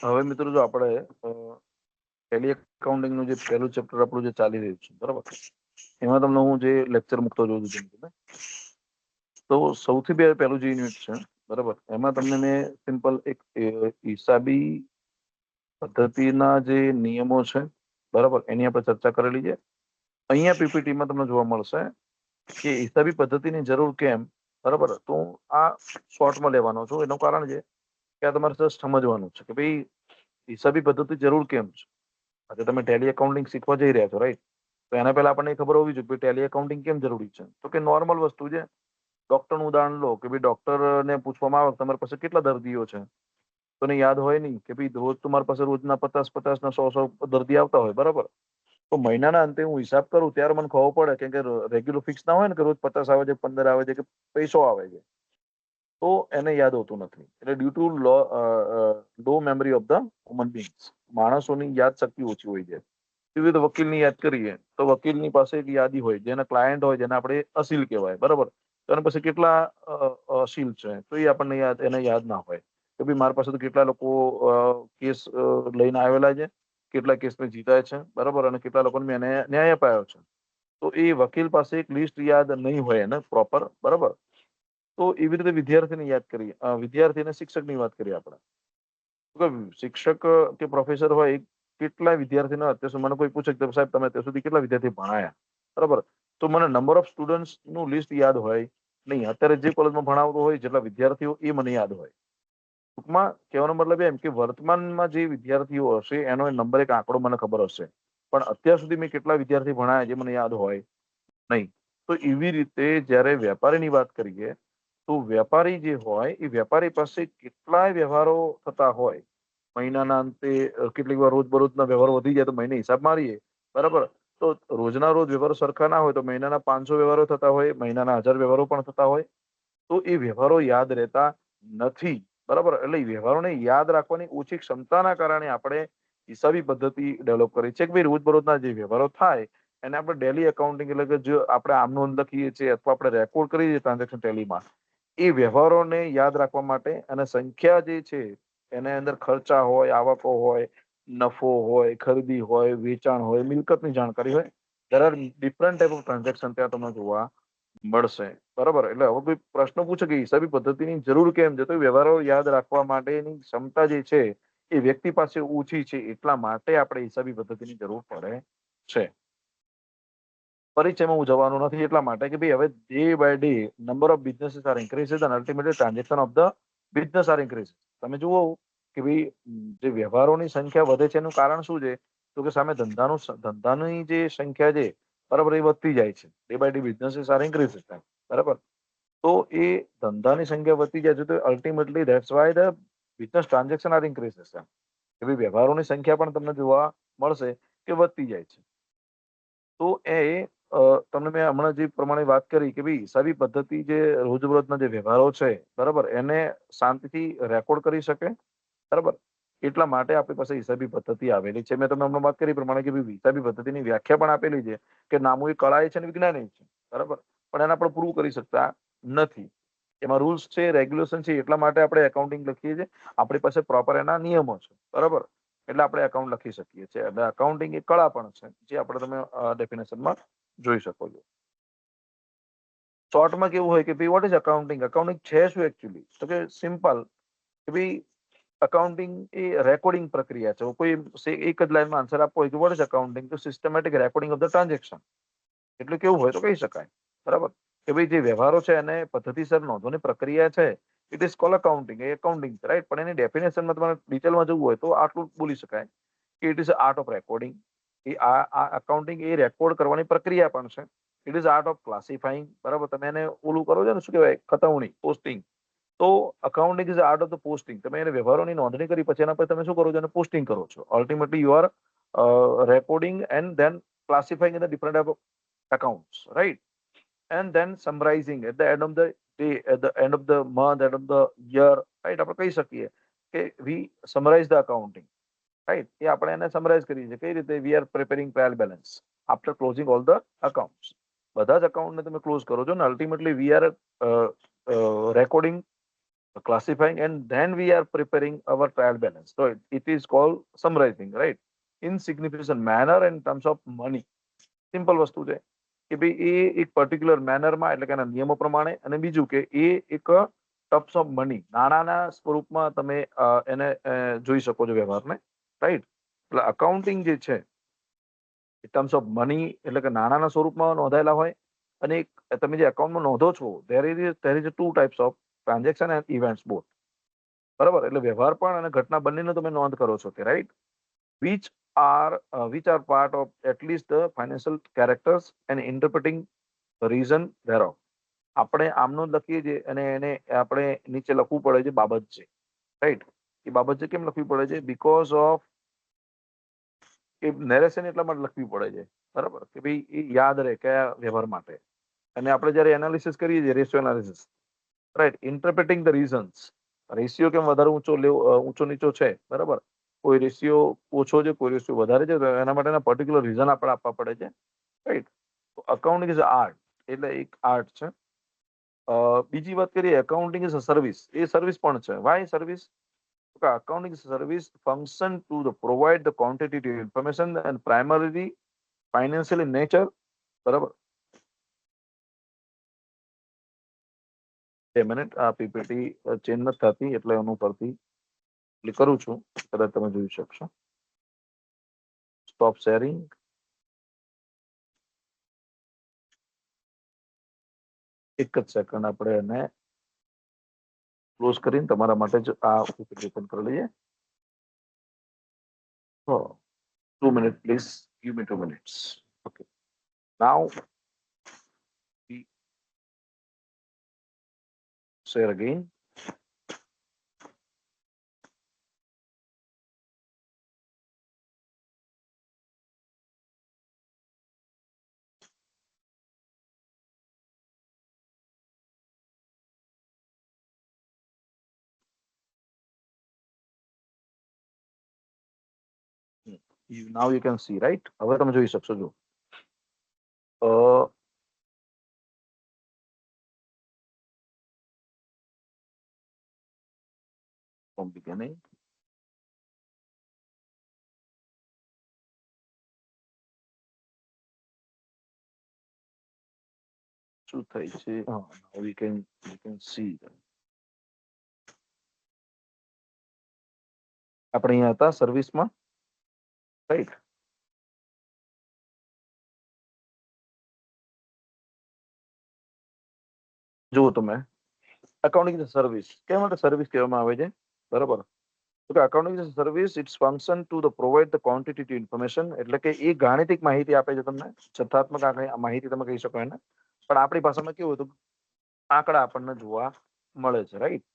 હવે મિત્રો જો આપણે ટેલી એકાઉન્ટિંગ નું જે પહેલું ચેપ્ટર આપણું જે ચાલી રહ્યું છે બરાબર, એમાં તમને હું જે લેક્ચર મૂકતો જોઉં છું તો સૌથી પહેલું જે યુનિટ છે બરાબર, એમાં તમને મેં સિમ્પલ એક હિસાબી પદ્ધતિના જે નિયમો છે બરાબર, એની આપણે ચર્ચા કરેલી છે. અહીંયા પીપીટીમાં તમને જોવા મળશે કે હિસાબી પદ્ધતિની જરૂર કેમ, બરાબર. તો આ શોર્ટમાં લેવાનો છું. એનું કારણ છે કે આ તમારે જસ્ટ સમજવાનું છે કે ભાઈ હિસાબી પદ્ધતિ જરૂર કેમ છે. આજે તમે ટેલી એકાઉન્ટિંગ શીખવા જઈ રહ્યા છો, રાઈટ? તો એના પહેલા આપણને ખબર હોવી જોઈએ કે ટેલી એકાઉન્ટિંગ કેમ જરૂરી છે. તો કે નોર્મલ વસ્તુ છે. ડોક્ટરનું ઉદાહરણ લો કે ભાઈ ડોક્ટરને પૂછવામાં આવે તમારી પાસે કેટલા દર્દીઓ છે, તો એને યાદ હોય નહીં કે ભાઈ રોજ તમારી પાસે રોજના 50 ના 100 દર્દી આવતા હોય, બરાબર. તો મહિનાના અંતે હું હિસાબ કરું ત્યારે મને ખબર પડે કેમ કે રેગ્યુલર ફિક્સ ના હોય ને કે રોજ 50 આવે છે, 15 આવે છે કે પૈસો આવે છે, તો એને યાદ હોતું નથી. એટલે due to low memory of the human beings, માણસોની યાદ શક્તિ ઓછી હોય છે. એવી રીતે વકીલની યાદ કરીએ તો વકીલની પાસે એક યાદી હોય, જેના ક્લાયન્ટ હોય, જેને આપણે અસીલ કહેવાય, બરાબર. તો એના પાસે કેટલા અસીલ છે તો એ આપણને એને યાદ ના હોય કે ભાઈ મારી પાસે તો કેટલા લોકો કેસ લઈને આવેલા છે, કેટલા કેસને જીતાય છે, બરાબર, અને કેટલા લોકોને મેં ન્યાય અપાયો છે. તો એ વકીલ પાસે એક લિસ્ટ યાદ નહીં હોય એને પ્રોપર, બરાબર. તો એવી રીતે વિદ્યાર્થીને યાદ કરીએ, વિદ્યાર્થી અને શિક્ષકની વાત કરીએ આપણે. તો શિક્ષક કે પ્રોફેસર હોય, કેટલા વિદ્યાર્થીને અત્યાર સુધી મને કોઈ પૂછે કે સાહેબ તમે અત્યાર સુધી કેટલા વિદ્યાર્થી ભણાયા, બરાબર, તો મને નંબર ઓફ સ્ટુડન્ટ્સ નું લિસ્ટ યાદ હોય નહીં. અત્યારે જે કોલેજમાં ભણાવતો હોય, જેટલા વિદ્યાર્થીઓ, એ મને યાદ હોય. ટૂંકમાં કહેવાનો મતલબ એમ કે વર્તમાનમાં જે વિદ્યાર્થીઓ હશે એનો નંબર, એક આંકડો મને ખબર હશે, પણ અત્યાર સુધી મેં કેટલા વિદ્યાર્થી ભણાયા જે મને યાદ હોય નહીં. તો એવી રીતે જ્યારે વેપારીની વાત કરીએ તો વેપારી જે હોય એ વેપારી પાસે કેટલાય વ્યવહારો થતા હોય. મહિનાના અંતે કેટલીક વાર રોજબરોજના વ્યવહારો વધી જાય તો મહિને હિસાબ મારીએ, બરાબર. તો રોજના રોજ વ્યવહારો સરખા ના હોય તો મહિનાના 500 વ્યવહારો થતા હોય, મહિનાના 1000 વ્યવહારો પણ થતા હોય. તો એ વ્યવહારો યાદ રહેતા નથી, બરાબર. એટલે વ્યવહારોને યાદ રાખવાની ઓછી ક્ષમતાના કારણે આપણે હિસાબી પદ્ધતિ ડેવલપ કરી છે કે ભાઈ રોજબરોજના જે વ્યવહારો થાય એને આપણે ડેલી એકાઉન્ટિંગ, એટલે કે જો આપણે આમ નોંધ લખીએ છીએ અથવા આપણે રેકોર્ડ કરીએ છીએ ટ્રાન્ઝેક્શન ટેલીમાં, એ વ્યવહારોને યાદ રાખવા માટે, અને સંખ્યા જે છે એને અંદર ખર્ચા હોય, આવકો હોય, નફો હોય, ખરીદી હોય, વેચાણ હોય, મિલકતની જાણકારી હોય, there are different type of transaction ત્યાં તમને જોવા મળશે, બરાબર. એટલે હવે કોઈ પ્રશ્ન પૂછે કે હિસાબી પદ્ધતિની જરૂર કેમ છે, તો વ્યવહારો યાદ રાખવા માટેની ક્ષમતા જે છે એ વ્યક્તિ પાસે ઓછી છે, એટલા માટે આપણે હિસાબી પદ્ધતિની જરૂર પડે છે. પરિચયમાં હું જવાનું નથી એટલા માટે કે ભાઈ હવે day by day number of businesses are increases and ultimately transaction of the business are increases. તમે જુઓ કે ભાઈ જે વ્યવહારોની સંખ્યા વધે છે એનું કારણ શું છે, તો કે સામે ધંધાની જે સંખ્યા છે, બરાબર, એ વધતી જાય છે. Day by day businesses are increases, બરાબર. તો એ ધંધાની સંખ્યા વધતી જાય છે તો ultimately that's why the business transaction are increases. કે ભાઈ વ્યવહારોની સંખ્યા પણ તમને જોવા મળશે કે વધતી જાય છે. તો તમને મેં હમણાં જે પ્રમાણે વાત કરી કે ભાઈ હિસાબી પદ્ધતિ જે રોજબરોજના જે વ્યવહારો છે, બરાબર, એને શાંતિથી રેકોર્ડ કરી શકે, બરાબર. એટલા માટે આપણી પાસે હિસાબી પદ્ધતિ આવેલી છે. મેં તમને હમણાં વાત કરી પ્રમાણે કે ભાઈ હિસાબી પદ્ધતિની વ્યાખ્યા પણ આપેલી છે કે નામું એ કળા છે અને વિજ્ઞાન છે, બરાબર. પણ એને આપણે પ્રૂવ કરી શકતા નથી. એમાં રૂલ્સ છે, રેગ્યુલેશન છે, એટલા માટે આપણે એકાઉન્ટિંગ લખીએ છીએ. આપણી પાસે પ્રોપર એના નિયમો છે, બરાબર. એટલે આપણે એકાઉન્ટ લખી શકીએ છીએ. એટલે અકાઉન્ટિંગ એક કળા પણ છે, જે આપણે તમે ડેફિનેશનમાં જોઈ શકો છો. શોર્ટમાં કેવું હોય કે ભાઈ વોટ ઇઝ અકાઉન્ટિંગ, અકાઉન્ટિંગ છે શું એકચ્યુઅલી, તો કે સિમ્પલ કે ભાઈ અકાઉન્ટિંગ એ રેકોર્ડિંગ પ્રક્રિયા છે. કોઈ એક જ લાઈનમાં આન્સર આપવો હોય કે વોટ ઇઝ અકાઉન્ટિંગ, તો systematic recording of the transaction. એટલે કેવું હોય તો કહી શકાય, બરાબર, કે ભાઈ જે વ્યવહારો છે એને પદ્ધતિસર નોંધવાની પ્રક્રિયા છે, it is call accounting. A accounting, right. પણ એની ડેફિનેશનમાં તમારે ડિટેલમાં જવું હોય તો આટલું બોલી શકાય કે it is art of recording. એ આ અકાઉન્ટિંગ એ રેકોર્ડ કરવાની પ્રક્રિયા પણ છે. It is art of classifying, બરાબર. તમે એને ઓલું કરો છો ને, શું કહેવાય, ખતવણી, પોસ્ટિંગ. તો accounting is art of the posting. તમે એને વ્યવહારોની નોંધણી કરી પછી એના પર તમે શું કરો છો, એને પોસ્ટિંગ કરો છો. Ultimately you are recording and then classifying in the different type of accounts, right? And then summarizing at the end of the day, at the end of the month, end of the year, right? આપણે કહી શકીએ કે we summarize the accounting, right? એ આપણે એને summarise કરીએ છીએ. કઈ રીતે? we are preparing trial balance after closing all the accounts. બધા જ અકાઉન્ટને તમે ક્લોઝ કરો છો ને ultimately we are recording classifying, and then we are preparing our trial balance. So it is called summarizing, right? In significant manner in terms of money. Simple વસ્તુ છે કે ભાઈ એ એક પર્ટિક્યુલર મેનરમાં એટલે કે એના નિયમો પ્રમાણે, અને બીજું કે એ એક ટર્મ્સ ઓફ મની નાણાંના સ્વરૂપમાં તમે એને જોઈ શકો છો વ્યવહારને, રાઈટ? એટલે અકાઉન્ટિંગ જે છે એ ટર્મ્સ ઓફ મની એટલે કે નાણાંના સ્વરૂપમાં નોંધાયેલા હોય, અને તમે જે એકાઉન્ટમાં નોંધો છો there is two types of transaction and events both, બરાબર? એટલે વ્યવહાર પણ અને ઘટના બંનેનો તમે નોંધ કરો છો કે right, which which are part of at least the financial characters and interpreting the reason thereof. આપણે આમનો લખીએ છીએ અને એને આપણે નીચે લખવું પડે છે બાબત છે, રાઈટ? એ બાબત છે કેમ લખવી પડે છે? બીકોઝ ઓફ એ નેરેશન એટલા માટે લખવી પડે છે, બરાબર? કે ભાઈ એ યાદ રહે કયા વ્યવહાર માટે. અને આપણે જ્યારે એનાલિસિસ કરીએ છીએ, ratio analysis, right, interpreting the reasons, ratio કેમ વધારે ઊંચો નીચો છે, બરાબર? કોઈ રેશિયો ઓછો છે, કોઈ રેશિયો વધારે છે, તો એના માટેના પર્ટિક્યુલર રીઝન આપણે આપવા પડે છે, રાઈટ? તો અકાઉન્ટિંગ ઇઝ આર્ટ, એટલે એક આર્ટ છે. બીજી વાત કરીએ, એકાઉન્ટિંગ ઇઝ અ સર્વિસ, એ સર્વિસ પણ છે. Why service? accounting service function to provide the quantitative information and primarily financial in nature, બરાબર? બે મિનિટ, આ પીપીટી ચેન્જ નથી થતી એટલે એનું પરથી ક્લિક કરું છું, કદાચ તમે જોઈ શકશો. Stop sharing. એક જ સેકન્ડ આપણે એને ક્લોઝ કરીને તમારા માટે જ આ પીપીટી ઓપન કરી લઈએ. 2 minutes please, give me 2 minutes. Okay, now we share again. Now you can see, right? હવે તમે જોઈ શકશો. જો from beginning. શું થાય છે? now we can see that. આપણે અહીંયા હતા સર્વિસમાં, રાઈટ? જુઓ તમે, અકાઉન્ટિંગ સર્વિસ કેમ માટે સર્વિસ કહેવામાં આવે છે, બરાબર? તો કે accounting service it's function to the provide the quantitative information, એટલે કે એ ગાણિતિક માહિતી આપે છે તમને, જથ્થાત્મક માહિતી તમે કહી શકો એને, પણ આપણી ભાષામાં કેવું હતું, આંકડા આપણને જોવા મળે છે, right?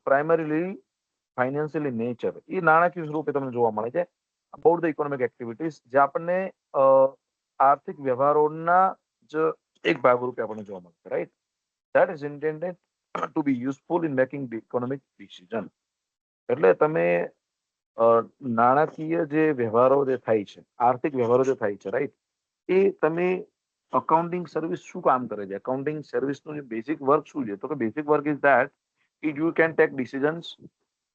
Primarily financial in nature, એ નાણાકીય સ્વરૂપે તમને જોવા મળે છે. અબાઉટ ધ ઇકોનોમિક એક્ટિવિટીઝ, જે આપણને આર્થિક વ્યવહારોના જ એક ભાગરૂપે આપણને જોવા મળે છે, right? That is intended to be useful in making economic decision. એટલે તમે નાણાકીય જે વ્યવહારો જે થાય છે, આર્થિક વ્યવહારો જે થાય છે, રાઈટ, એ તમે અકાઉન્ટિંગ સર્વિસ શું કામ કરે છે? અકાઉન્ટિંગ સર્વિસનું જે બેઝિક વર્ક શું છે? તો કે basic work is that it you can take decisions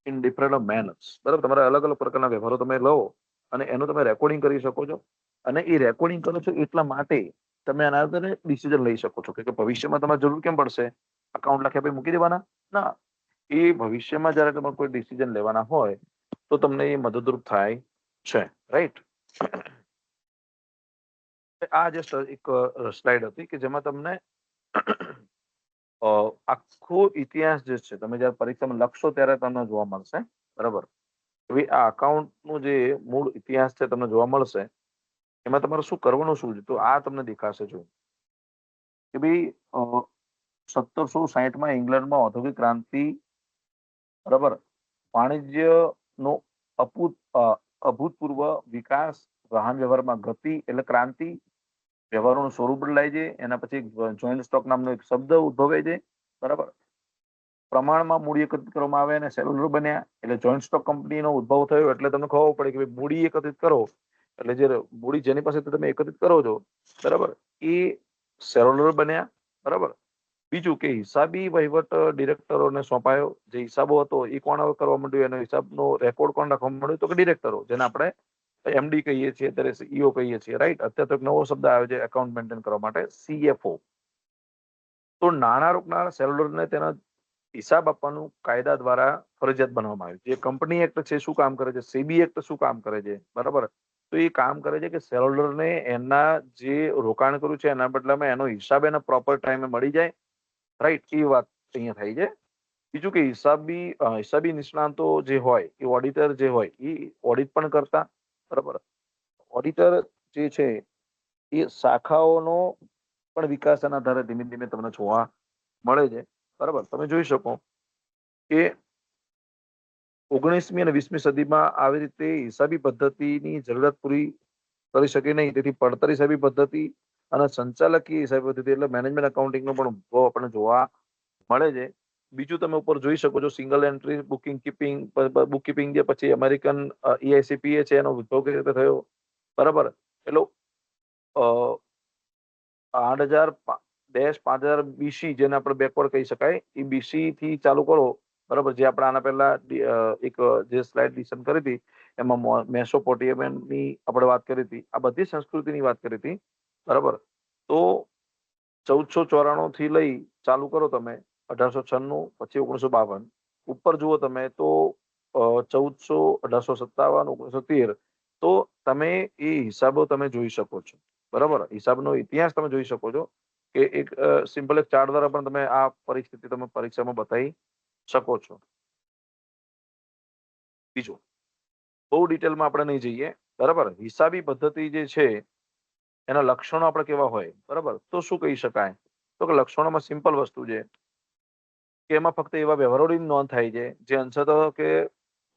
in different manners, બરાબર? તમારા અલગ અલગ પ્રકારના વ્યવહારો તમે લો અને એનું તમે રેકોર્ડિંગ કરી શકો છો, અને એ રેકોર્ડિંગ કરો છો એટલા માટે તમે એના આધારે ડિસિઝન લઈ શકો છો કે ભવિષ્યમાં તમારે જરૂર કેમ પડશે અકાઉન્ટ લખ્યા પછી મૂકી દેવાના? ના, એ ભવિષ્યમાં જ્યારે તમારે કોઈ ડિસિઝન લેવાના હોય તો તમને એ મદદરૂપ થાય છે, રાઈટ? આ જસ્ટ એક સ્લાઇડ હતી કે જેમાં તમને આખો ઇતિહાસ જે છે તમે જયારે પરીક્ષામાં લખશો ત્યારે તમને જોવા મળશે, બરાબર? હવે આ અકાઉન્ટનું જે મૂળ ઇતિહાસ છે તમને જોવા મળશે, એમાં તમારે શું કરવાનું શું છે, તો આ તમને દેખાશે. જો કે ભાઈ 1760માં ઇંગ્લેન્ડમાં ઔદ્યોગિક ક્રાંતિ, બરાબર, વાણિજ્યનો અભૂતપૂર્વ વિકાસ, વાહન વ્યવહારમાં ગતિ એટલે ક્રાંતિ, વ્યવહારોનું સ્વરૂપ બદલાય છે, એના પછી જોઈન્ટ સ્ટોક નામનો એક શબ્દ ઉદ્ભવે છે, બરાબર? પ્રમાણમાં મૂડી એકત્રિત કરવામાં આવે અને સેલ્યુલર બન્યા, એટલે જોઈન્ટ સ્ટોક કંપનીનો ઉદ્ભવ થયો. એટલે તમને ખબર પડે કે મૂડી એકત્રિત કરો એટલે જે મૂડી જેની પાસે તમે એકત્રિત કરો છો, બરાબર, એ સેલ્યુલર બન્યા, બરાબર? બીજું કે હિસાબી વહીવટ ડિરેક્ટરોને સોંપાયો. જે હિસાબો હતો એ કોણ હવે કરવા માંડ્યું, એનો હિસાબનો રેકોર્ડ કોણ રાખવા માંડ્યું, તો કે ડિરેક્ટરો, જેને આપણે એમડી કહીએ છીએ, અત્યારે સીઈઓ કહીએ છીએ, રાઈટ. અત્યારે તો એક નવો શબ્દ આવ્યો છે એકાઉન્ટ મેન્ટેન કરવા માટે, સીએફઓ. તો નાણાં રોકનાર શેરહોલ્ડરને તેના હિસાબ આપવાનું કાયદા દ્વારા ફરજિયાત બનાવવામાં આવ્યું. જે કંપની એક્ટ છે શું કામ કરે છે, સેબી એક્ટ શું કામ કરે છે, બરાબર. તો એ કામ કરે છે કે શેરહોલ્ડરને એના જે રોકાણ કર્યું છે એના બદલામાં એનો હિસાબ એના પ્રોપર ટાઈમે મળી જાય, રાઈટ. એ વાત અહીંયા થાય છે. બીજું કે હિસાબી નિષ્ણાંતો જે હોય એ ઓડિટર જે હોય એ ઓડિટ પણ કરતા, બરાબર. ઓડિટર જે છે એ શાખાઓનો પણ વિકાસના આધારે ધીમે ધીમે તમને જોવા મળે છે, બરાબર. તમે જોઈ શકો કે 19મી અને 20મી સદીમાં આવી રીતે હિસાબી પદ્ધતિની જરૂરિયાત પૂરી કરી શકે નહીં. તેથી પડતર હિસાબી પદ્ધતિ અને સંચાલકીય હિસાબી પદ્ધતિ એટલે મેનેજમેન્ટ એકાઉન્ટિંગનો પણ ઉદ્ભવ આપણને જોવા મળે છે. બીજું તમે ઉપર જોઈ શકો છો સિંગલ એન્ટ્રી બુકકીપિંગ જે પછી અમેરિકન EICPA છે એનો ઉદ્ભવ કઈ રીતે થયો, બરાબર. એટલે 8,000-5000 BC જેને આપણે બેકવર્ડ કહી શકાય, એ BC થી ચાલુ કરો, બરાબર. જે આપણે આના પહેલા એક જે સ્લાઇડ ડિસ્કશન કરી હતી એમાં મેસોપોટેમિયાની આપણે વાત કરી હતી. આ બધી સંસ્કૃતિની વાત કરી હતી, બરાબર. તો 1494 થી લઈ ચાલુ કરો તમે 1896, પછી 1952 ઉપર જુઓ તમે તો 1400, 1857, 1913. તો તમે એ હિસાબો તમે જોઈ શકો છો, બરાબર. હિસાબનો ઇતિહાસ તમે જોઈ શકો છો કે એક સિમ્પલ એક ચાર્ટ દ્વારા પણ તમે આ પરિસ્થિતિ તમે પરીક્ષામાં બતાવી શકો છો. બીજું, બહુ ડિટેલમાં આપણે નહીં જઈએ, બરાબર. હિસાબી પદ્ધતિ જે છે એના લક્ષણો આપણે કેવા હોય, બરાબર. તો શું કહી શકાય, તો કે લક્ષણોમાં સિમ્પલ વસ્તુ છે કે એમાં ફક્ત એવા વ્યવહારોની નોંધ થાય છે જે અંશતઃ કે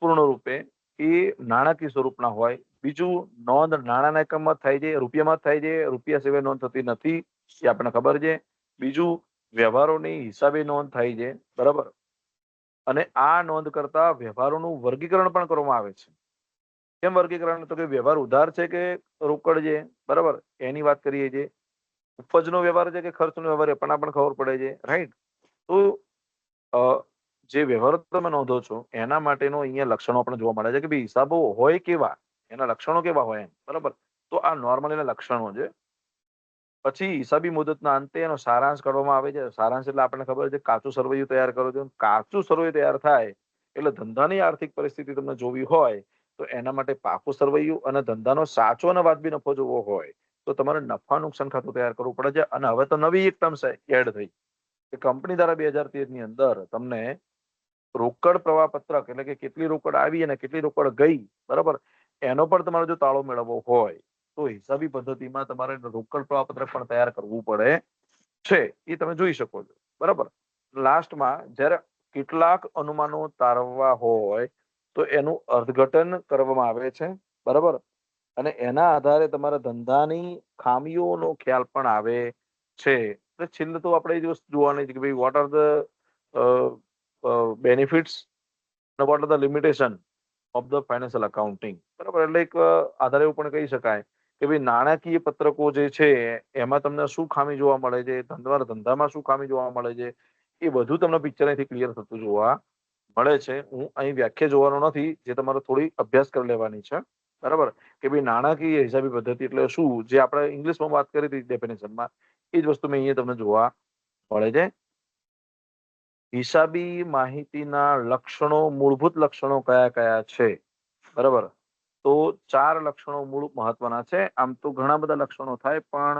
પૂર્ણ રૂપે એ નાણાકીય સ્વરૂપના હોય. બીજું, નોંધ નાણાંના એકમમાં થાય છે, રૂપિયામાં થાય છે, રૂપિયા સિવાય નોંધ થતી નથી, એ આપણને ખબર છે. બીજું, વ્યવહારોની હિસાબે નોંધ થાય છે, બરાબર. અને આ નોંધ કરતા વ્યવહારોનું વર્ગીકરણ પણ કરવામાં આવે છે. કેમ વર્ગીકરણ, તો કે વ્યવહાર ઉધાર છે કે રોકડ છે, બરાબર, એની વાત કરીએ છીએ. ઉપજનો વ્યવહાર છે કે ખર્ચનો વ્યવહાર એ પણ આપણને ખબર પડે છે, રાઈટ. તો જે વ્યવહારો તમે નોંધો છો એના માટેનો અહીંયા લક્ષણો આપણે જોવા મળે છે કે ભાઈ હિસાબો હોય કેવા, એના લક્ષણો કેવા હોય, બરાબર. તો આ નોર્મલ એના લક્ષણો છે. પછી હિસાબી મુદતના અંતે એનો સારાંશ કરવામાં આવે છે. સારાંશ એટલે આપણને ખબર છે કાચું સરવૈયું તૈયાર કરો છો. કાચું સરવૈયું તૈયાર થાય એટલે ધંધાની આર્થિક પરિસ્થિતિ તમને જોવી હોય તો એના માટે પાકું સરવૈયું અને ધંધાનો સાચો અને વાજબી નફો જોવો હોય તો તમારે નફા નુકસાન ખાતું તૈયાર કરવું પડે છે. અને હવે તો નવી એક ટર્મ એડ થઈ કે કંપની દ્વારા 2013 ની અંદર તમને રોકડ પ્રવાહ પત્રક એટલે કે કેટલી રોકડ આવી અને કેટલી રોકડ ગઈ, બરાબર, એનો પણ તમારે જો તાળો મેળવવો હોય તો હિસાબી પદ્ધતિમાં તમારે રોકડ પ્રવાહ પત્રક પણ તૈયાર કરવું પડે છે. એ તમે જોઈ શકો છો, બરાબર. લાસ્ટમાં જ્યારે કેટલાક અનુમાનો તારવવા હોય તો એનું અર્થઘટન કરવામાં આવે છે, બરાબર. અને એના આધારે તમારા ધંધાની ખામીઓનો ખ્યાલ પણ આવે છે. છેલ્લે તો આપણે એ વસ્તુ જોવાની છે કે ભાઈ વોટ આર ધ બેનિફિટ્સ અને what are the limitation of the financial accounting, બરાબર. એટલે એક આધારે એવું પણ કહી શકાય કે ભાઈ નાણાકીય પત્રકો જે છે એમાં તમને શું ખામી જોવા મળે છે, તમારા ધંધામાં શું ખામી જોવા મળે છે, એ બધું તમને પિક્ચર અહીંથી ક્લિયર થતું જોવા મળે છે. હું અહીં વ્યાખ્યા જોવાનો નથી, જે તમારે થોડી અભ્યાસ કરી લેવાની છે, બરાબર. કે ભાઈ નાણાકીય હિસાબી પદ્ધતિ એટલે શું, જે આપણે ઇંગ્લિશમાં વાત કરી હતી ડેફિનેશનમાં, એ જ વસ્તુ મેં અહીંયા તમને જોવા મળે છે. હિસાબી માહિતીના લક્ષણો, મૂળભૂત લક્ષણો કયા કયા છે, બરાબર. તો 4 લક્ષણો મૂળ મહત્વના છે. આમ તો ઘણા બધા લક્ષણો થાય પણ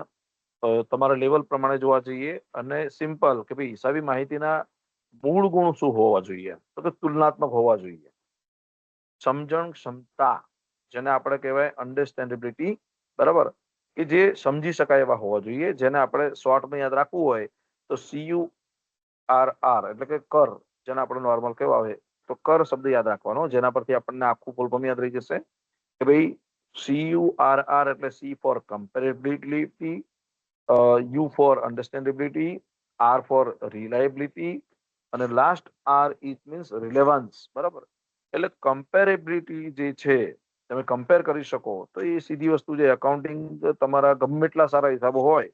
તમારા લેવલ પ્રમાણે જોવા જઈએ અને સિમ્પલ કે ભાઈ હિસાબી માહિતીના મૂળ ગુણ શું હોવા જોઈએ, તો કે તુલનાત્મક હોવા જોઈએ. સમજણ ક્ષમતા, જેને આપણે કહેવાય અન્ડરસ્ટેન્ડેબિલિટી, બરાબર, કે જે સમજી શકાય એવા હોવા જોઈએ. જેને આપણે શોર્ટમાં યાદ રાખવું હોય તો CURR એટલે કે કર, જેને આપણે નોર્મલ કહેવા હોય તો કર શબ્દ યાદ રાખવાનો, જેના પરથી આપણને આખું ફૂલ ફોર્મ યાદ રહી જશે કે ભાઈ CURR એટલે C for comparability, U for understandability, R for reliability અને last R it means relevance, બરાબર. એટલે કમ્પેરેબિલિટી જે છે તમે કમ્પેર કરી શકો તો એ સીધી વસ્તુ છે. એકાઉન્ટિંગ તમારા ગમે એટલા સારા હિસાબો હોય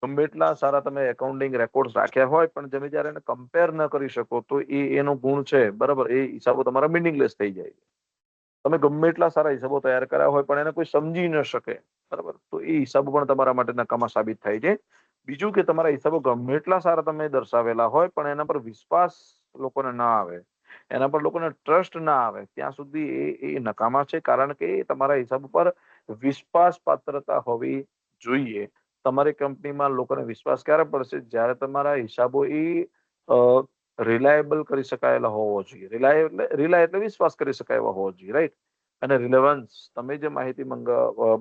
ગમે એટલા સારા તમે એકાઉન્ટિંગ રેકોર્ડ રાખ્યા હોય પણ તમે જયારે એને કમ્પેર ન કરી શકો તો એનો ગુણ છે, બરાબર, એ હિસાબો તમારા મિનિંગલેસ થઈ જાય. તમે ગમે એટલા સારા હિસાબો તૈયાર કર્યા હોય પણ એને કોઈ સમજી ન શકે, બરાબર, તો એ હિસાબો પણ તમારા માટે નકામા સાબિત થાય છે. બીજું કે તમારા હિસાબો ગમે એટલા સારા તમે દર્શાવેલા હોય પણ એના પર વિશ્વાસ લોકોને ના આવે, એના પર લોકોને ટ્રસ્ટ ના આવે, ત્યાં સુધી એ નકામા છે. કારણ કે તમારા હિસાબ પર વિશ્વાસ પાત્રતા હોવી જોઈએ. તમારી કંપનીમાં લોકોને વિશ્વાસ ક્યારે પડશે? જ્યારે તમારા હિસાબો રિલાયેબલ કરી શકાયેલા હોવો જોઈએ. રિલાય એટલે વિશ્વાસ કરી શકાય એવા હોવો જોઈએ, રાઈટ? અને રિલેવન્સ, તમે જે માહિતી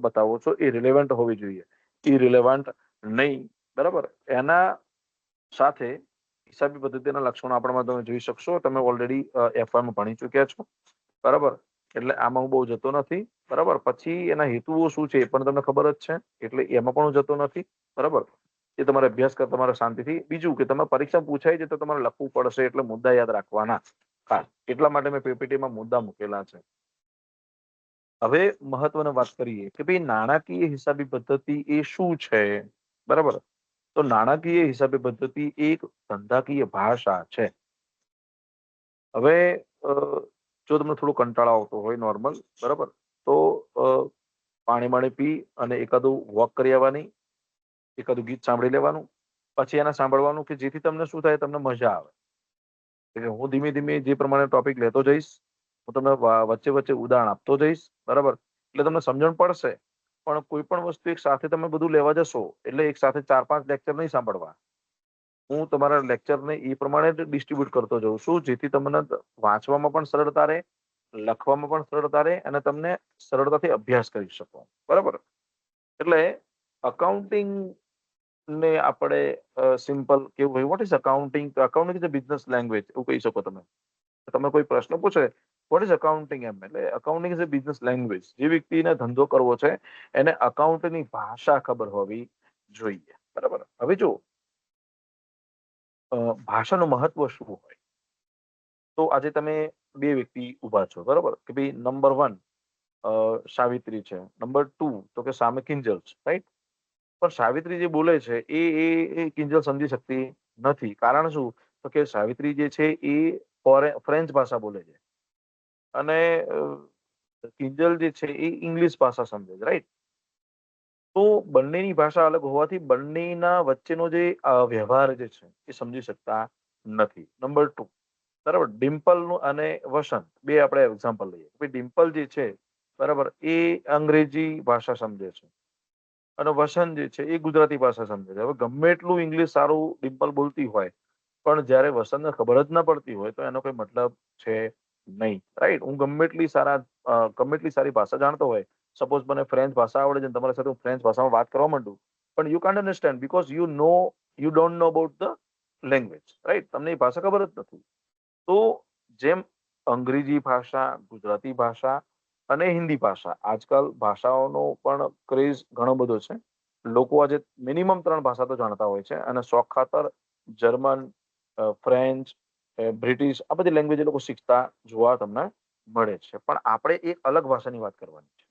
બતાવો છો એ રિલેવન્ટ હોવી જોઈએ, ઇરિલેવન્ટ નહીં, બરાબર. એના સાથે હિસાબી પદ્ધતિના લક્ષણો આપણામાં તમે જોઈ શકશો. તમે ઓલરેડી F1 માં ભણી ચુક્યા છો, બરાબર, એટલે આમાં હું બહુ જતો નથી, બરાબર. પછી એના હેતુઓ શું છે એ પણ તમને ખબર જ છે, એટલે એમાં પણ હું જતો નથી, બરાબર. એ તમારે અભ્યાસ કર તમારે શાંતિથી. બીજું કે તમે પરીક્ષા પૂછાય છે તો તમારે લખવું પડશે, એટલે મુદ્દા યાદ રાખવાના ખાસ, એટલા માટે મેં PPT માં મુદ્દા મૂકેલા છે. હવે મહત્વની વાત કરીએ કે ભાઈ નાણાકીય હિસાબી પદ્ધતિ એ શું છે, બરાબર. તો નાણાકીય હિસાબી પદ્ધતિ એક ધંધાકીય ભાષા છે. હવે જો તમને થોડો કંટાળો આવતો હોય નોર્મલ, બરાબર, તો પાણી બાણી પી અને એકાદું વોક કરી આવવાની, એકાદું ગીત સાંભળી લેવાનું, પછી એને સાંભળવાનું કે જેથી તમને શું થાય, તમને મજા આવે. એટલે હું ધીમે ધીમે જે પ્રમાણે ટોપિક લેતો જઈશ, હું તમને વચ્ચે વચ્ચે ઉદાહરણ આપતો જઈશ, બરાબર, એટલે તમને સમજણ પડશે. પણ કોઈ પણ વસ્તુ એક સાથે તમે બધું લેવા જશો એટલે એક સાથે 4-5 લેક્ચર નહીં સાંભળવા. હું તમારા લેક્ચરને એ પ્રમાણે જ ડિસ્ટ્રીબ્યુટ કરતો જઉં છું, જેથી તમને વાંચવામાં પણ સરળતા રહે, લખવામાં પણ સરળતા રહે અને તમને સરળતાથી અભ્યાસ કરી શકો, બરાબર. એટલે અકાઉન્ટિંગ ને આપણે સિમ્પલ કેવું હોય, what is accounting? Accounting is a business language, એવું કહી શકો તમે. તમે કોઈ પ્રશ્ન પૂછે વોટ ઇઝ અકાઉન્ટિંગ, એમ એટલે accounting is a business language. જે વ્યક્તિને ધંધો કરવો છે એને અકાઉન્ટની ભાષા ખબર હોવી જોઈએ, બરાબર. હવે જો ભાષાનું મહત્વ શું હોય, તો આજે તમે બે વ્યક્તિ ઉભા છો, બરાબર, કે ભાઈ નંબર 1 સાવિત્રી છે, નંબર 2 તો કે સામે કિંજલ છે, રાઈટ? પણ સાવિત્રી જે બોલે છે એ કિંજલ સમજી શકતી નથી. કારણ શું? તો કે સાવિત્રી જે છે એ ફ્રેન્ચ ભાષા બોલે છે અને કિંજલ જે છે એ ઇંગ્લિશ ભાષા સમજે છે, રાઈટ? તો બંનેની ભાષા અલગ હોવાથી બંનેના વચ્ચેનો જે વ્યવહાર જે છે એ સમજી શકતા નથી. નંબર 2, બરાબર, ડિમ્પલ નું અને વસંત બે આપણે એક્ઝામ્પલ લઈએ. ડિમ્પલ જે છે, બરાબર, એ અંગ્રેજી ભાષા સમજે છે અને વસંત જે છે એ ગુજરાતી ભાષા સમજે છે. હવે ગમે એટલું ઇંગ્લિશ સારું ડિમ્પલ બોલતી હોય પણ જ્યારે વસંતને ખબર જ ના પડતી હોય તો એનો કોઈ મતલબ છે નહીં, રાઈટ? હું ગમે એટલી સારી ભાષા જાણતો હોય, સપોઝ મને ફ્રેન્ચ ભાષા આવડે છે, તમારી સાથે હું ફ્રેન્ચ ભાષામાં વાત કરવા માંડું, પણ you can't understand because you don't know about the language, right? તમને એ ભાષા ખબર જ નથી. તો જેમ અંગ્રેજી ભાષા, ગુજરાતી ભાષા અને હિન્દી ભાષા, આજકાલ ભાષાઓનો પણ ક્રેઝ ઘણો બધો છે. લોકો આજે મિનિમમ 3 ભાષા તો જાણતા હોય છે અને શોખ ખાતર જર્મન, ફ્રેન્ચ, બ્રિટિશ આ બધી લેંગ્વેજ એ લોકો શીખતા જોવા તમને મળે છે. પણ આપણે એક અલગ ભાષાની વાત કરવાની છે.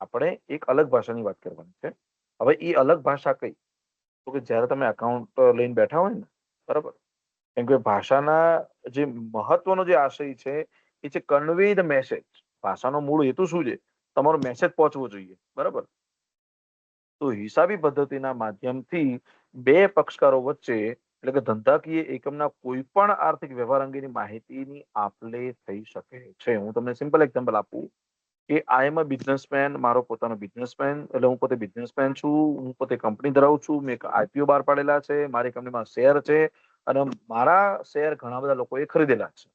આપણે એક અલગ ભાષાની વાત કરવાની છે. હવે એ અલગ ભાષા કઈ? તો કે જ્યારે તમે અકાઉન્ટ લઈને બેઠા હોય ને, બરાબર, કેમ કે ભાષાના જે મહત્વનો જે આશય છે એ છે કન્વે ધ મેસેજ. ભાષાનો મૂળ હેતુ શું છે? તમારો મેસેજ પહોંચવો જોઈએ, બરાબર. તો હિસાબી પદ્ધતિના માધ્યમથી બે પક્ષકારો વચ્ચે એટલે કે ધંધાકીય એકમના કોઈ પણ આર્થિક વ્યવહાર અંગેની માહિતીની આપ-લે થઈ શકે છે. હું તમને સિમ્પલ એક્ઝામ્પલ આપું કે આઈ એમ અ બિઝનેસમેન, મારો પોતાનો બિઝનેસમેન, એટલે હું પોતે બિઝનેસમેન છું, હું પોતે કંપની ધરાવું છું, મેં એક IPO બહાર પાડેલા છે, મારી કંપનીમાં શેર છે અને મારા શેર ઘણા બધા લોકોએ ખરીદેલા છે.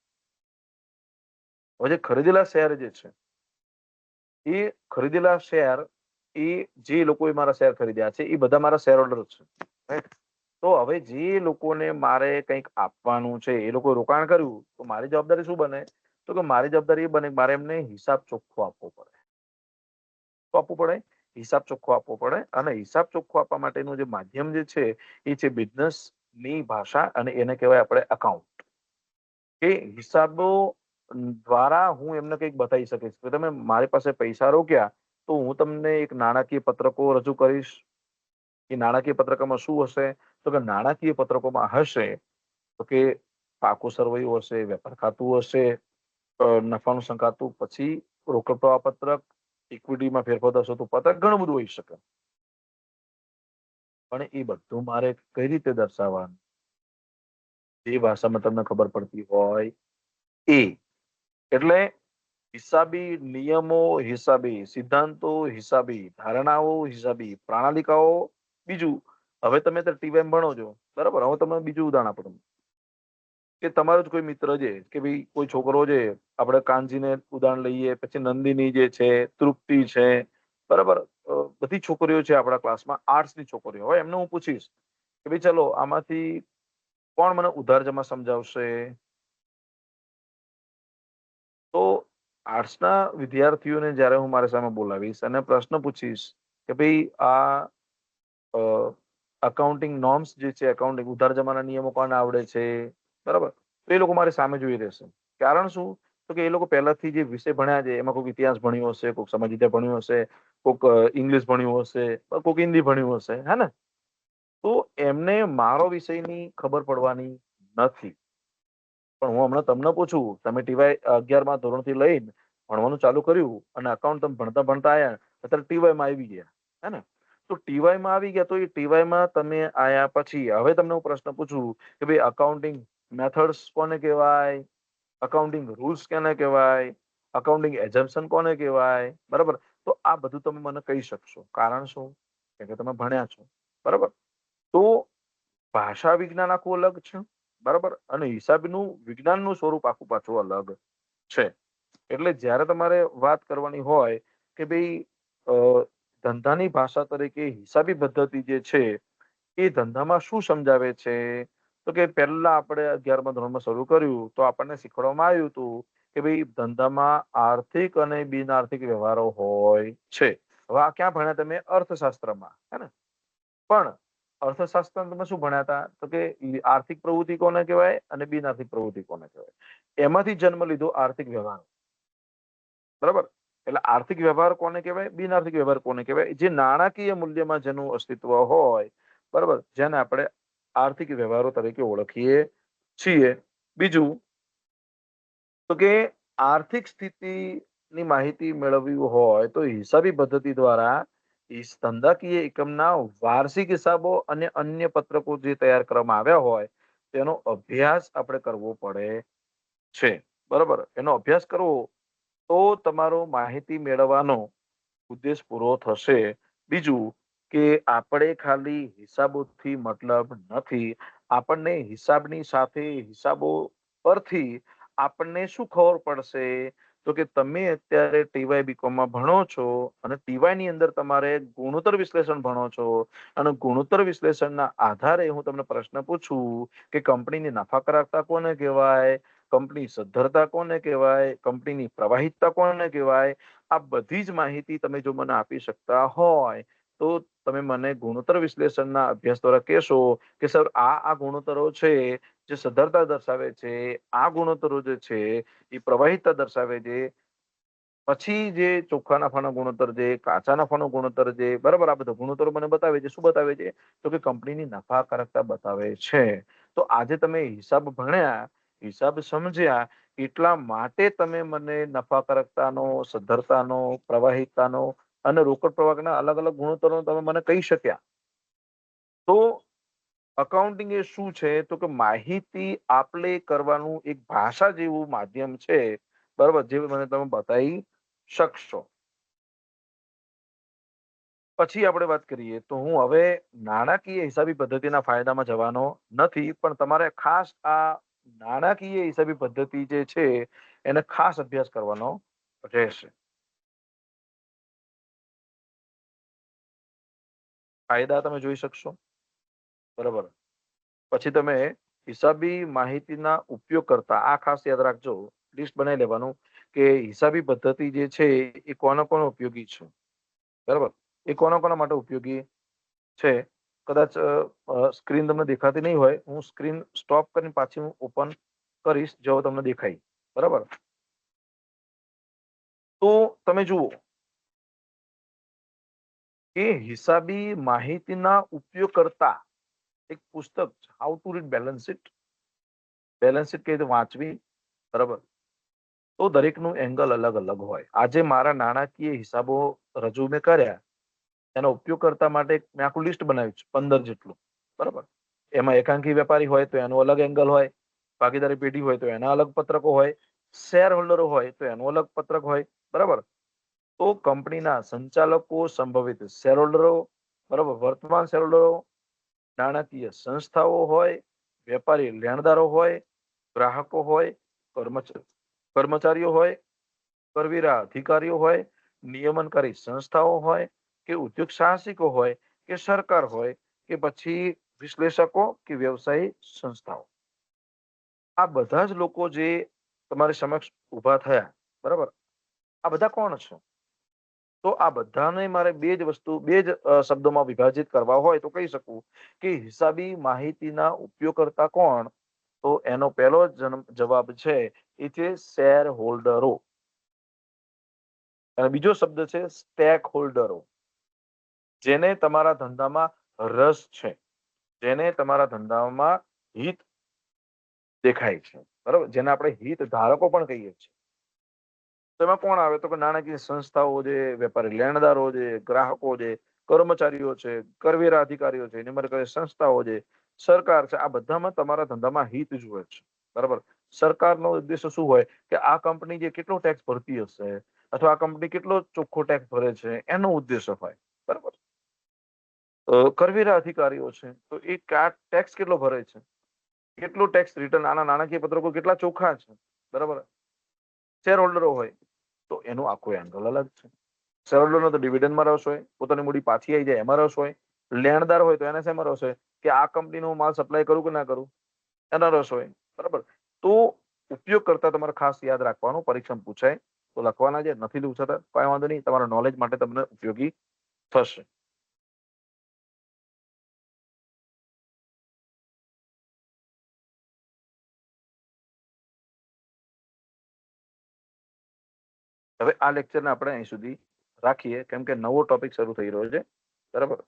હવે જે ખરીદેલા શેર જે છે એ ખરીદેલા શેર એ જે લોકોએ મારા શેર ખરીદ્યા છે એ બધા મારા શેર હોલ્ડર છે, રાઈટ? તો હવે જે લોકોને મારે કંઈક આપવાનું છે એ લોકો રોકાણ કર્યું તો મારી જવાબદારી શું બને? તો કે મારી જવાબદારી એ બને કે મારે એમને હિસાબ ચોખ્ખો આપવો પડે. શું આપવું પડે? હિસાબ ચોખ્ખો આપવો પડે. અને હિસાબ ચોખ્ખો આપવા માટેનું જે માધ્યમ જે છે એ છે બિઝનેસ ની ભાષા અને એને કહેવાય આપણે અકાઉન્ટ. કે હિસાબો દ્વારા હું એમને કંઈક બતાવી શકીશ કે તમે મારી પાસે પૈસા રોક્યા તો હું તમને એક નાણાકીય પત્રકો રજૂ કરીશ, એ નાણાકીય પત્રકોમાં શું હશે? તો કે નાણાકીય પત્રકોમાં હશે તો કે પાકું સરવૈયું હશે, વેપાર ખાતું હશે, નફાનું સંકાતું, પછી રોકડ પ્રવાહ પત્રક, ઇક્વિટીમાં ફેરફાર થશે તો પત્રક, ઘણું બધું હોઈ શકે. પણ એ બધું મારે કઈ રીતે દર્શાવવાનું? જે ભાષામાં તમને ખબર પડતી હોય એ. એટલે હિસાબી નિયમો હિસાબી, સિદ્ધાંતો હિસાબી, ધારણાઓ હિસાબી, પ્રણાલિકાઓ બીજું. હવે તમે ટીવાય ભણો છો, બરાબર? હવે તમને બીજું ઉદાહરણ આપો. કે તમારો જ કોઈ મિત્ર છે, કે ભાઈ કોઈ છોકરો છે, આપણે કાનજીને ઉદાહરણ લઈએ, પછી નંદિની જે છે, તૃપ્તિ છે, બરાબર? બધી છોકરીઓ છે આપણા ક્લાસમાં, આર્ટ્સની છોકરીઓ. હવે એમને હું પૂછીશ કે ભાઈ ચલો આમાંથી કોણ મને ઉધાર જમા સમજાવશે? તો આર્ટ્સના વિદ્યાર્થીઓને જ્યારે હું મારી સામે બોલાવીશ અને પ્રશ્ન પૂછીશ કે ભાઈ આ અકાઉન્ટિંગ નોર્મ્સ જે છે, અકાઉન્ટિંગ ઉધાર જમાના નિયમો કોને આવડે છે, બરાબર? તો એ લોકો મારી સામે જોઈ રહેશે. કારણ શું? તો કે એ લોકો પહેલાથી જે વિષય ભણ્યા છે એમાં કોઈક ઇતિહાસ ભણ્યો હશે, કોઈક સમાજ વિદ્યા ભણ્યું હશે, કોઈક ઇંગ્લિશ ભણ્યું હશે, કોઈક હિન્દી ભણ્યું હશે, હે ને? તો એમને મારો વિષયની ખબર પડવાની નથી. પણ હું હમણાં તમને પૂછું, તમે ટીવાય 11મા ધોરણથી લઈને ભણવાનું ચાલુ કર્યું અને અકાઉન્ટ તમે ભણતા ભણતા આયા, અત્યારે ટીવાયમાં આવી ગયા, હે ને? તો ટીવાયમાં આવી ગયા, તો એ ટીવાયમાં તમે આયા પછી હવે તમને હું પ્રશ્ન પૂછું કે ભાઈ અકાઉન્ટિંગ મેથડ્સ કોને કહેવાય, અકાઉન્ટિંગ રૂલ્સ કેને કહેવાય, અકાઉન્ટિંગ એઝમ્પશન કોને કહેવાય, બરાબર? તો આ બધું તમે મને કહી શકશો. કારણ શું? કે તમે ભણ્યા છો, બરાબર? તો ભાષા વિજ્ઞાન આખું અલગ છે, બરાબર? અને હિસાબનું વિજ્ઞાનનું સ્વરૂપ આખું પાછું અલગ છે. એટલે જ્યારે તમારે વાત કરવાની હોય કે ભાઈ ધંધાની ભાષા તરીકે હિસાબી પદ્ધતિ જે છે એ ધંધામાં શું સમજાવે છે, તો કે પહેલા આપણે 11મા ધોરણમાં શરૂ કર્યું તો આપણને શીખવાડવામાં આવ્યું હતું કે ભાઈ ધંધામાં આર્થિક અને બિન આર્થિક વ્યવહારો હોય છે. હવે આ ક્યાં ભણ્યા તમે? અર્થશાસ્ત્રમાં, હે ને? પણ અર્થશાસ્ત્ર તમે શું ભણ્યા હતા? તો કે આર્થિક પ્રવૃત્તિ કોને કહેવાય અને બિન આર્થિક પ્રવૃત્તિ કોને કહેવાય. એમાંથી જન્મ લીધો આર્થિક વ્યવહાર, બરાબર? એટલે આર્થિક વ્યવહાર કોને કહેવાય, બિન આર્થિક વ્યવહાર કોને કહેવાય? જે નાણાકીય મૂલ્યમાં જેનું અસ્તિત્વ હોય, બરાબર, જેને આપણે આર્થિક વ્યવહારો તરીકે ઓળખીએ છીએ. બીજું તો કે આર્થિક સ્થિતિની માહિતી મેળવવી હોય તો હિસાબી પદ્ધતિ દ્વારા ધંધાકીય એકમના વાર્ષિક હિસાબો અને અન્ય પત્રકો જે તૈયાર કરવામાં આવ્યા હોય તેનો અભ્યાસ આપણે કરવો પડે છે, બરાબર? એનો અભ્યાસ કરવો તો તમારો માહિતી મેળવવાનો ઉદ્દેશ પૂરો થશે. બીજું કે આપણે ખાલી હિસાબોથી મતલબ નથી. આપણને હિસાબની સાથે હિસાબો પરથી આપણને શું ખબર પડશે? તો કે તમે અત્યારે ટીવાય બીકોમમાં ભણો છો અને ટીવાય ની અંદર તમારે ગુણોત્તર વિશ્લેષણ ભણો છો અને ગુણોત્તર વિશ્લેષણના આધારે હું તમને પ્રશ્ન પૂછું કે કંપનીની નફાકારકતા કોને કહેવાય, કંપની સદ્ધરતા કોને કહેવાય, કંપનીની પ્રવાહિતતા કોને કહેવાય, આ બધી જ માહિતી તમે જો મને આપી શકતા હોય તો તમે મને ગુણોત્તર વિશ્લેષણના અભ્યાસ દ્વારા કહેશો કે સર આ ગુણોત્તરો છે જે સદ્ધરતા દર્શાવે છે, આ ગુણોત્તરો જે છે એ પ્રવાહિતતા દર્શાવે છે, પછી જે ચોખ્ખા નફાનો ગુણોત્તર છે, કાચા નફાનો ગુણોત્તર છે, બરાબર? આ બધા ગુણોત્તરો મને બતાવે છે. શું બતાવે છે? તો કે કંપનીની નફાકારકતા બતાવે છે. તો આજે તમે હિસાબ ભણ્યા, હિસાબ સમજ્યા, એટલા માટે તમે મને નફાકારકતાનો, સદ્ધરતાનો, પ્રવાહિતતાનો અને રોકડ પ્રવાહના અલગ અલગ ગુણોત્તરો તમે મને કહી શક્યા. તો અકાઉન્ટિંગ એ શું છે? તો કે માહિતી આપલે કરવાનું એક ભાષા જેવું માધ્યમ છે, બરાબર? જે મને તમે બતાવી શકશો. પછી આપણે વાત કરીએ તો હું હવે નાણાકીય હિસાબી પદ્ધતિના ફાયદામાં જવાનો નથી, પણ તમારે ખાસ આ નાણાકીય હિસાબી પદ્ધતિ જે છે એને ખાસ અભ્યાસ કરવાનો રહેશે. ફાયદા તમે જોઈ શકશો, બરાબર? પછી તમે હિસાબી માહિતીના ઉપયોગ કરતા આ ખાસ યાદ રાખજો, લિસ્ટ બનાવી લેવાનું કે હિસાબી પદ્ધતિ જે છે એ કોનો કોનો ઉપયોગી છે, બરાબર? એ કોના કોના માટે ઉપયોગી છે? કદાચ સ્ક્રીન તમને દેખાતી નહીં હોય, હું સ્ક્રીન સ્ટોપ કરીને પાછી હું ઓપન કરીશ જો તમને દેખાય, બરાબર? તો તમે જુઓ કે હિસાબી માહિતીના ઉપયોગ કરતા એક પુસ્તક how to read balance sheet કઈ રીતે વાંચવી, બરાબર. તો દરેકનું એંગલ અલગ અલગ હોય. આજે મારા નાણાકીય હિસાબો રજૂ મેં કર્યા, એનો ઉપયોગ કરતા માટે મેં આખું લિસ્ટ બનાવ્યું છે 15 જેટલું, બરાબર. એમાં એકાંકી વેપારી હોય તો એનો અલગ એંગલ હોય, ભાગીદારી પેઢી હોય તો એના અલગ પત્રકો હોય, શેર હોલ્ડરો હોય તો એનો અલગ પત્રક હોય, બરાબર. તો કંપનીના સંચાલકો, સંભવિત શેર હોલ્ડરો, બરાબર, વર્તમાન શેર હોલ્ડરો, નાણાકીય સંસ્થાઓ હોય, વેપારી લેણદારો હોય, ગ્રાહકો હોય, કર્મચારીઓ હોય, કરવેરા અધિકારીઓ હોય, નિયમનકારી સંસ્થાઓ હોય, કે ઉદ્યોગ સાહસિકો હોય, કે સરકાર હોય, કે પછી વિશ્લેષકો કે વ્યવસાયી સંસ્થાઓ. આ બધા જ લોકો જે તમારી સમક્ષ ઊભા થયા, બરાબર, આ બધા કોણ છે? તો આ બધાને મારે બે જ શબ્દોમાં વિભાજિત કરવા હોય તો કહી શકું કે હિસાબી માહિતીના ઉપયોગ કરતા કોણ? તો એનો પહેલો જવાબ છે એ છે શેર હોલ્ડરો, અને બીજો શબ્દ છે સ્ટેક હોલ્ડરો. જેને તમારા ધંધામાં રસ છે, જેને તમારા ધંધામાં હિત દેખાય છે, બરાબર, જેને આપણે હિત ધારકો પણ કહીએ છીએ. તો એમાં કોણ આવે? તો કે નાણાકીય સંસ્થાઓ છે, વેપારી લેણદારો છે, ગ્રાહકો છે, કર્મચારીઓ છે, કરવેરા અધિકારીઓ છે, નિયમનકારી સંસ્થાઓ છે, સરકાર છે. આ બધામાં તમારા ધંધામાં હિત જુએ છે, બરાબર. સરકારનો ઉદ્દેશ્ય શું હોય કે આ કંપની જે કેટલો ટેક્સ ભરતી હશે, અથવા આ કંપની કેટલો ચોખ્ખો ટેક્સ ભરે છે, એનો ઉદ્દેશ્ય હોય, બરાબર. કરવેરા અધિકારીઓ છે તો એ ટેક્સ કેટલો ભરે છે, કેટલું ટેક્સ રિટર્ન, આના નાણાકીય પત્રકો કેટલા ચોખ્ખા છે, બરાબર. શેર હોલ્ડરો હોય તો એનું આખું એંગલ અલગ છે. શેર હોલ્ડરનો તો ડિવિડન્ડમાં રસ હોય, પોતાની મૂડી પાછી આવી જાય એમાં રસ હોય. લેણદાર હોય તો એને શેમાં રસ હોય કે આ કંપનીનો માલ સપ્લાય કરું કે ના કરું, એના રસ હોય, બરાબર. તો ઉપયોગ કરતા તમારે ખાસ યાદ રાખવાનું, પરીક્ષામાં પૂછાય તો લખવાના છે, નથી પૂછાતા કઈ વાંધો નહીં, તમારા નોલેજ માટે તમને ઉપયોગી થશે. હવે આ લેક્ચરને આપણે અહીં સુધી રાખીએ, કેમ કે નવો ટોપિક શરૂ થઈ રહ્યો છે, બરાબર.